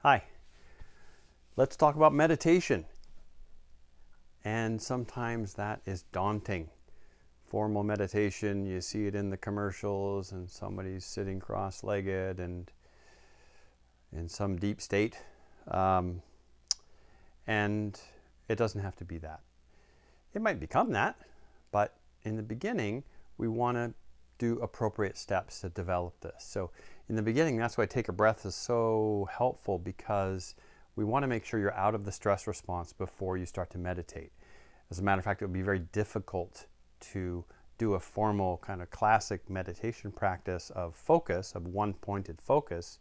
Hi, let's talk about meditation. And sometimes that is daunting. Formal meditation, you see it in the commercials, and somebody's sitting cross legged and in some deep state. Um, and it doesn't have to be that. It might become that, but in the beginning, we want to do appropriate steps to develop this. So, in the beginning, that's why Take a Breath is so helpful, because we want to make sure you're out of the stress response before you start to meditate. As a matter of fact, it would be very difficult to do a formal kind of classic meditation practice of focus, of one pointed focus,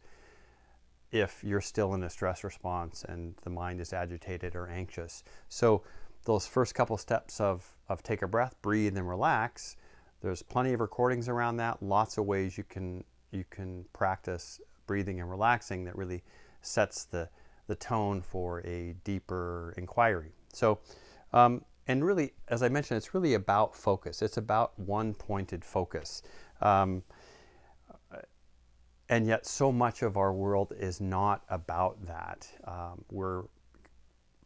if you're still in a stress response and the mind is agitated or anxious. So those first couple steps of take a breath, breathe, and relax, there's plenty of recordings around that, lots of ways you can practice breathing and relaxing that really sets the tone for a deeper inquiry. So, and really, as I mentioned, it's really about focus. It's about one pointed focus. And yet so much of our world is not about that. We're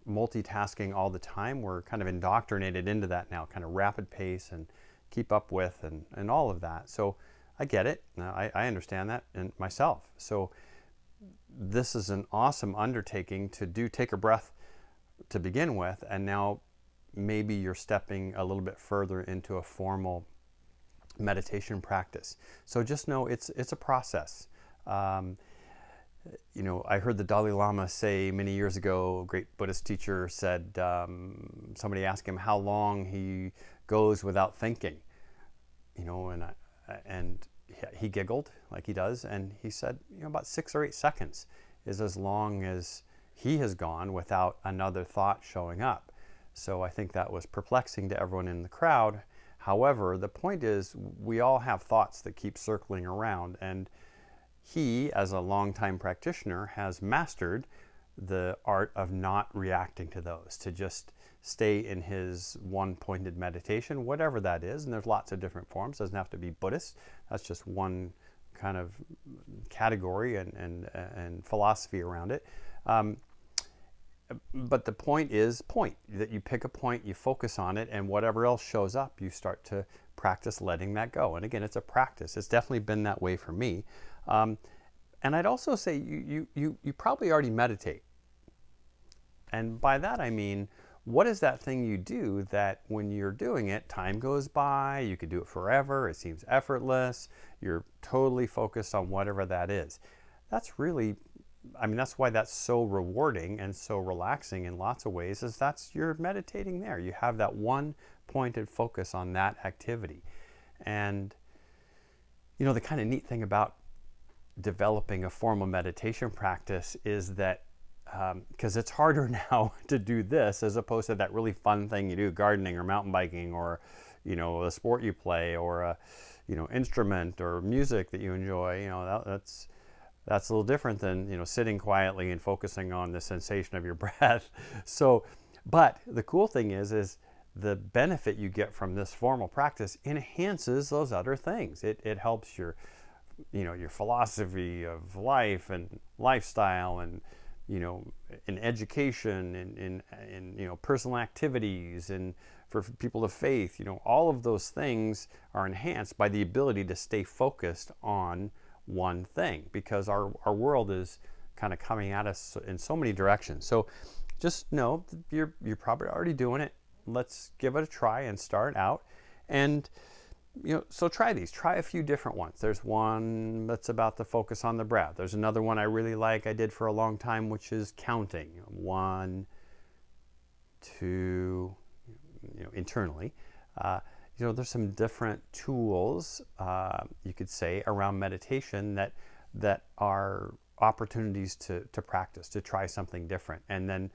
multitasking all the time. We're kind of indoctrinated into that now, kind of rapid pace and keep up with and all of that. So I get it. I understand that and myself. So this is an awesome undertaking to do take a breath to begin with, and now maybe you're stepping a little bit further into a formal meditation practice. So just know it's a process. I heard the Dalai Lama say many years ago, a great Buddhist teacher said, somebody asked him how long he goes without thinking, and he giggled like he does, and he said, about 6 or 8 seconds is as long as he has gone without another thought showing up. So I think that was perplexing to everyone in the crowd. However, the point is, we all have thoughts that keep circling around, and he, as a longtime practitioner, has mastered the art of not reacting to those, to just stay in his one-pointed meditation, whatever that is. And there's lots of different forms. It doesn't have to be Buddhist. That's just one kind of category and philosophy around it. But the point is that you pick a point, you focus on it, and whatever else shows up, you start to practice letting that go. And again, it's a practice. It's definitely been that way for me. And I'd also say you probably already meditate. And by that I mean, what is that thing you do that when you're doing it, time goes by, you could do it forever, it seems effortless, you're totally focused on whatever that is. That's really, that's why that's so rewarding and so relaxing in lots of ways, is you're meditating there. You have that one pointed focus on that activity. And, the kind of neat thing about developing a formal meditation practice is that because it's harder now to do this as opposed to that really fun thing you do, gardening or mountain biking, or a sport you play, or a instrument or music that you enjoy. That's a little different than sitting quietly and focusing on the sensation of your breath. So, but the cool thing is the benefit you get from this formal practice enhances those other things. It helps your philosophy of life and lifestyle, and in education, in personal activities, and for people of faith. All of those things are enhanced by the ability to stay focused on one thing, because our world is kind of coming at us in so many directions. So just know you're probably already doing it. Let's give it a try and start out. And so try these. Try a few different ones. There's one that's about the focus on the breath. There's another one I really like, I did for a long time, which is counting. 1, 2, internally. There's some different tools, you could say, around meditation that are opportunities to practice, to try something different. And then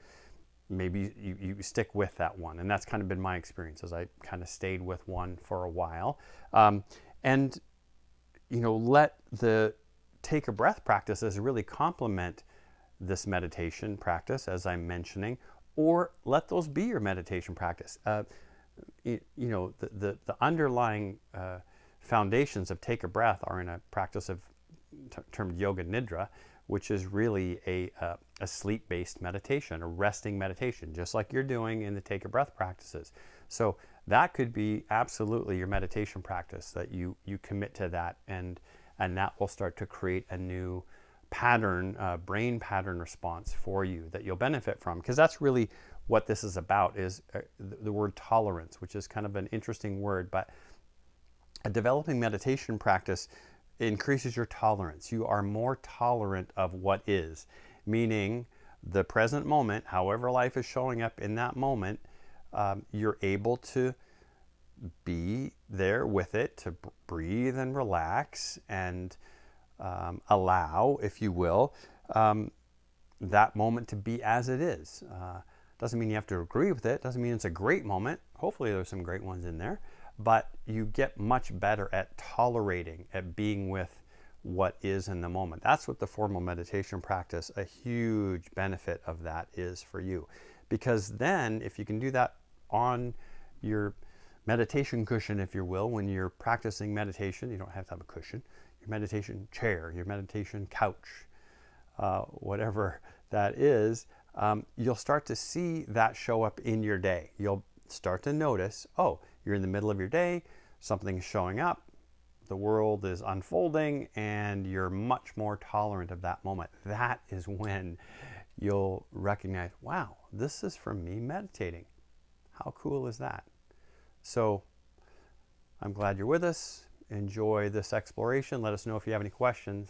maybe you stick with that one. And that's kind of been my experience, as I kind of stayed with one for a while. And let the take a breath practices really complement this meditation practice, as I'm mentioning, or let those be your meditation practice. The underlying foundations of take a breath are in a practice of termed yoga nidra, which is really a sleep-based meditation, a resting meditation, just like you're doing in the Take a Breath practices. So that could be absolutely your meditation practice, that you commit to that, and that will start to create a new pattern, brain pattern response for you that you'll benefit from, because that's really what this is about, is the word tolerance, which is kind of an interesting word, but a developing meditation practice increases your tolerance. You are more tolerant of what is, meaning the present moment, however life is showing up in that moment, you're able to be there with it, to breathe and relax and allow, if you will, that moment to be as it is. Doesn't mean you have to agree with it. Doesn't mean it's a great moment. Hopefully there's some great ones in there. But you get much better at tolerating, at being with what is in the moment. That's what the formal meditation practice, a huge benefit of that is for you. Because then if you can do that on your meditation cushion, if you will, when you're practicing meditation, you don't have to have a cushion, your meditation chair, your meditation couch, whatever that is, you'll start to see that show up in your day. You'll start to notice, oh, you're in the middle of your day, something's showing up, the world is unfolding, and you're much more tolerant of that moment. That is when you'll recognize, wow, this is from me meditating. How cool is that? So I'm glad you're with us. Enjoy this exploration. Let us know if you have any questions.